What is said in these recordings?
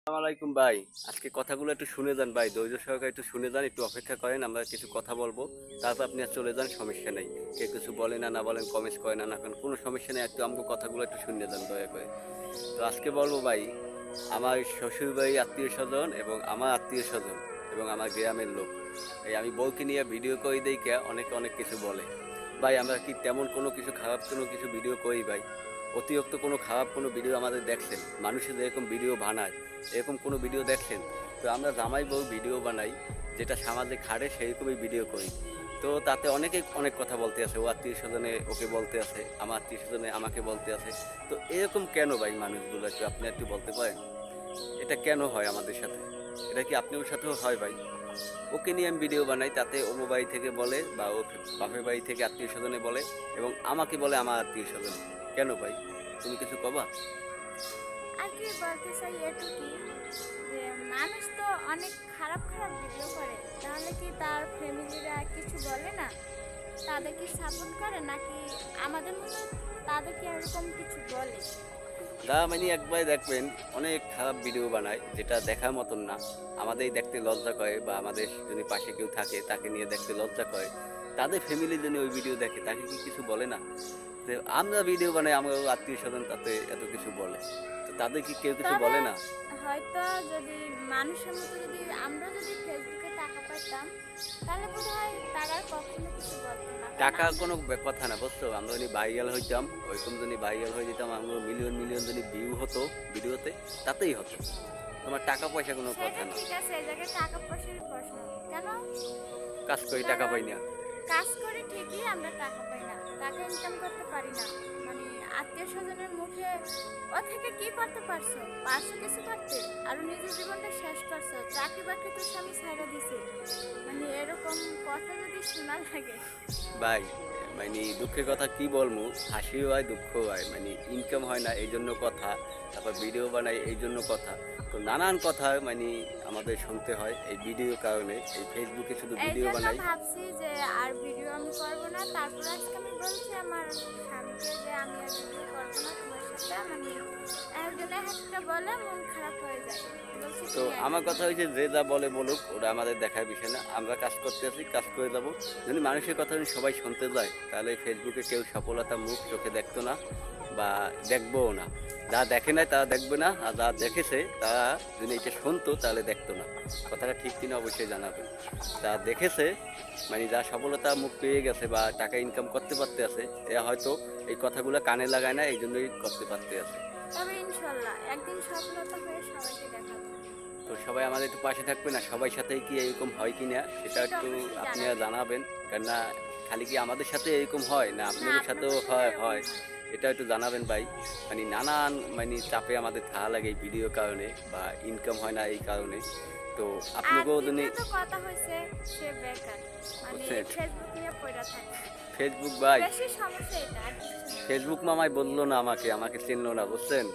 আসসালামাইকুম ভাই। আজকে কথাগুলো একটু শুনে যান ভাই, ধৈর্য সহকারে একটু শুনে যান, একটু অপেক্ষা করেন, আমরা কিছু কথা বলবো, তারপর আপনি আর চলে যান, সমস্যা নেই। কেউ কিছু বলেন না বলেন, কমেন্টস করেন না করেন, কোনো সমস্যা নেই, একটু আমাকে কথাগুলো একটু শুনে যান দয়া করে। তো আজকে বলবো ভাই, আমার শ্বশুর বাড়ি আত্মীয় স্বজন এবং আমার আত্মীয় স্বজন এবং আমার গ্রামের লোক, এই আমি বউকে নিয়ে ভিডিও করি দেখে অনেকে অনেক কিছু বলে। ভাই আমরা কি তেমন কোনো কিছু খারাপ কোনো কিছু ভিডিও করি ভাই? অতিরিক্ত কোনো খারাপ কোনো ভিডিও আমাদের দেখছেন? মানুষের যেরকম ভিডিও বানায় এরকম কোনো ভিডিও দেখছেন? তো আমরা জামাই বউ ভিডিও বানাই, যেটা সমাজে খাড়ে সেইরকমই ভিডিও করি। তো তাতে অনেকে অনেক কথা বলতে আছে, ও আত্মীয় স্বজনে ওকে বলতে আছে, আমার আত্মীয় স্বজনে আমাকে বলতে আছে। তো এরকম কেন ভাই মানুষগুলো, একটু আপনি একটু বলতে পারেন এটা কেন হয় আমাদের সাথে? এটা কি আপনার সাথেও হয় ভাই? ওকে নিয়ে আমি ভিডিও বানাই, তাতে ও বাড়ি থেকে বলে বা ও বাপের বাড়ি থেকে আত্মীয় স্বজনে বলে এবং আমাকে বলে আমার আত্মীয় স্বজন। কেন ভাই, তুমি কিছু কবা? আর কি বলতে চাই এটুকুই যে মানুষ তো অনেক খারাপ খারাপ ভিডিও করে, তাহলে কি তার ফ্যামিলিরা কিছু বলে না? তাদের কি সাপোর্ট করে নাকি আমাদের মতো তাদেরকে এরকম কিছু বলে? যা মানে একবার দেখবেন অনেক খারাপ ভিডিও বানায় যেটা দেখার মতন না, আমাদের দেখতে লজ্জা করে বা আমাদের যদি পাশে কেউ থাকে তাকে নিয়ে দেখতে লজ্জা করে, তাদের ফ্যামিলি যদি ওই ভিডিও দেখে তাকে কি কিছু বলে না? তো আমরা ভিডিও বানাই, আমার আত্মীয় স্বজন তাতে এত কিছু বলে, তো তাদের কি কেউ কিছু তবে বলে না? হয়তো যদি মানুষের মতো যদি আমরা যদি ফেসবুকে টাকা পাইতাম, তাহলে বোধ হয় তারা আর কখনো কিছু বলতো না, কারণ টাকা কোনো কথা না, বুঝছো? আমরা যদি ভাইরাল হইতাম, ওইরকম যদি ভাইরাল হয়ে যেতাম, আমরা মিলিয়ন মিলিয়ন যদি ভিউ হতো ভিডিওতে, তাতেই হতো। তোমার টাকা পয়সা কোনো কথা সেটা না। ঠিক আছে, এই জায়গায় টাকা পয়সার প্রশ্ন কেন? কাজ করি টাকা কারণ পাই না। কাজ করে ঠিকই আমরা টাকা পাই না, টাকা ইনকাম করতে পারি না। মানে আত্মীয় স্বজনের মুখে ও থেকে কি করতে পারছো? পারছো কিছু করতে? আর নিজের জীবনটা শেষ করছো, চাকরি বাকরি তো স্বামী ছাইড়া দিছে। মানে এরকম কথা যদি শোনা লাগে। ভাই মানে দুঃখের কথা কি বলবো, হাসিও হয় দুঃখও হয়, মানে ইনকাম হয় না এই জন্য কথা, তারপর ভিডিও বানাই এই জন্য কথা, তো নানান কথা মানে আমাদের শুনতে হয় এই ভিডিও কারণে। এই ফেসবুকে শুধু এই ভিডিও জন্য বানাই। ভাবছি যে আর ভিডিও আমি করবো না। তারপর আজকে আমি বলছি আমার স্বামীকে যে আমি আর ভিডিও করবো না তোমার সাথে। মানে একজনে একটা বলে মন খারাপ হয়ে যায়, বলছি তো তুমি আমার একজন। কথা হয়েছে, যে যা বলে বলুক, ওটা আমাদের দেখার বিষয় না, আমরা কাজ করতে আছি, কাজ করে যাবো। যদি মানুষের কথা যদি সবাই শুনতে যায় তাহলে ফেসবুকে কেউ সফলতা মুখ চোখে দেখতো না বা দেখবোও না। যা দেখে নাই তারা দেখবে না, আর যা দেখেছে তারা যদি এটা শুনতো তাহলে দেখতো না। কথাটা ঠিক কিনা অবশ্যই জানাবেন। যা দেখেছে মানে যা সফলতা মুখ পেয়ে গেছে বা টাকা ইনকাম করতে পারতে আছে, এরা হয়তো এই কথাগুলো কানে লাগায় না, এই জন্যই করতে পারতে আছে। তবে ইনশাল্লাহ একদিন সফলতা হয়ে সবাইকে দেখাবো। তো সবাই আমাদের একটু পাশে থাকবে না, সবাই সাথে কি এরকম হয় কি না সেটা সেটা একটু অবশ্যই আপনারা জানাবেন। জানাবেন। কেননা খালি কি আমাদের সাথে এরকম হয় না, না, আপনাদের সাথেও আপনাদের সাথে হয় এরকম হয় হয়। এটা একটু জানাবেন ভাই। মানে নানান মানে চাপে আমাদের থাকা লাগে এই ভিডিও কারণে, বা ইনকাম হয় না এই কারণে। তো আর আপনাকেও যদি দ্বিতীয়ত কথা হয়েছে সে বেকার, মানে বুঝছেন, ফেসবুক নিয়ে পড়ে থাকে। ফেসবুক ভাই, বেশি সমস্যা এটা, আর কিছু না। ফেসবুক মামাই বললো না, আমাকে আমাকে চিনলো না, বুঝছেন?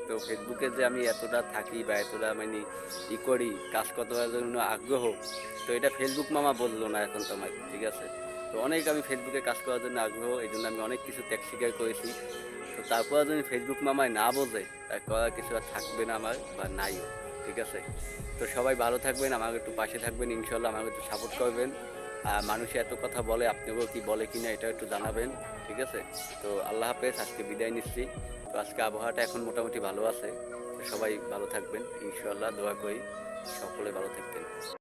তো ফেসবুকে যে আমি এতটা থাকি বা এতটা মানে ই করি, কাজ করার জন্য আগ্রহ, তো এটা ফেসবুক মামা বললো না এখন তোমার, ঠিক আছে? তো অনেক আমি ফেসবুকে কাজ করার জন্য আগ্রহ, এই জন্য আমি অনেক কিছু ত্যাগ স্বীকার করেছি। তো তারপর যদি ফেসবুক মামায় না বোঝে, তার করার কিছু আর থাকবে না আমার বা নাইও, ঠিক আছে? তো সবাই ভালো থাকবেন, আমাকে একটু পাশে থাকবেন, ইনশাল্লাহ আমাকে একটু সাপোর্ট করবেন। আর মানুষে এত কথা বলে, আপনাকেও কি বলে কিনা এটা একটু জানাবেন, অবশ্যই জানাবেন। ঠিক আছে? তো আল্লাহ হাফেজ, আজকে বিদায় নিচ্ছি। তো আজকে আবহাওয়াটা এখন মোটামুটি ভালো আছে। তো সবাই ভালো থাকবেন, ইনশাল্লাহ দোয়া করি সকলে ভালো থাকবেন।